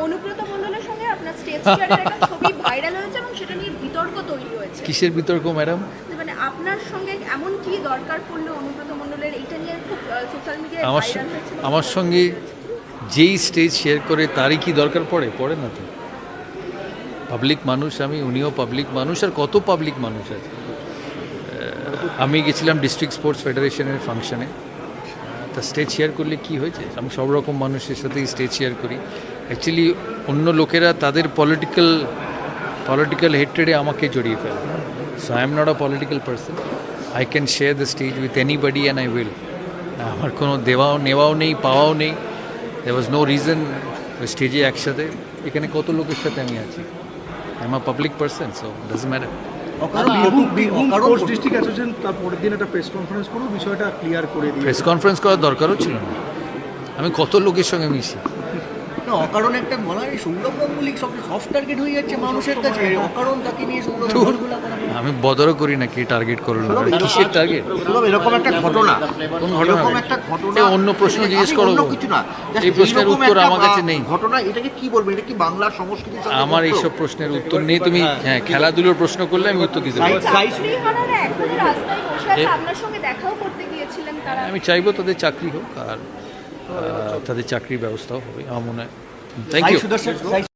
অনুব্রত মণ্ডলের সঙ্গে আপনার স্টেজ শেয়ারের একটা ছবি ভাইরাল হয়েছে এবং সেটা নিয়ে বিতর্ক তৈরি হয়েছে। কিসের বিতর্ক ম্যাডাম? মানে আপনার সঙ্গে এমন কি দরকার পড়লো অনুব্রত মণ্ডলের, এইটা নিয়ে খুব সোশ্যাল মিডিয়ায় ভাইরাল হয়েছে। আমার সঙ্গে যেই স্টেজ শেয়ার করে তারই কি দরকার পড়ে না তো। পাবলিক মানুষ আমি, উনিও পাবলিক মানুষ, আর কত পাবলিক মানুষ আছে। আমি গেছিলাম ডিস্ট্রিক্ট স্পোর্টস ফেডারেশনের ফাংশনে, তা স্টেজ শেয়ার করলে কি হয়েছে? আমি সব রকম মানুষের সাথেই স্টেজ শেয়ার করি। অ্যাকচুয়ালি অন্য লোকেরা তাদের পলিটিক্যাল হেট্রেডে আমাকে জড়িয়ে ফেলে। So I am not a political person. I can share the stays with anybody and I will. আমার কোনো নেওয়াও নেই, পাওয়াও নেই। দেয়ার ওয়াজ নো রিজন স্টেজে একসাথে। এখানে কত লোকের সাথে আমি আছি। I am a public person, so doesn't matter. District association তার পরের দিন একটা প্রেস কনফারেন্স করে বিষয়টা ক্লিয়ার করে দিয়ে প্রেস কনফারেন্স করার দরকারও ছিল না। আমি কত লোকের সঙ্গে মিশি। অকারণ একটা বলা হয় সৌরভ গাঙ্গুলি সফট টার্গেট হয়ে যাচ্ছে মানুষের কাছে, অকারণ তাকে নিয়ে আমি বদরও করি না কি টার্গেট করলো, কিসের টার্গেট? এরকম একটা ঘটনা, কোন ঘটনা? একটা ঘটনা, অন্য প্রশ্ন জিজ্ঞেস করো, কিছু না, এই প্রশ্নের উত্তর আমার কাছে নেই। ঘটনা এটাকে কি বলবো? এটা কি বাংলার সংস্কৃতি? আমার এইসব প্রশ্নের উত্তর নেই। তুমি হ্যাঁ খেলাধুলোর প্রশ্ন করলে আমি উত্তর দিতে পারি। আমি চাইবো তাদের চাকরি হোক, আর তাদের চাকরির ব্যবস্থাও হবে আমার মনে হয়। Thank you.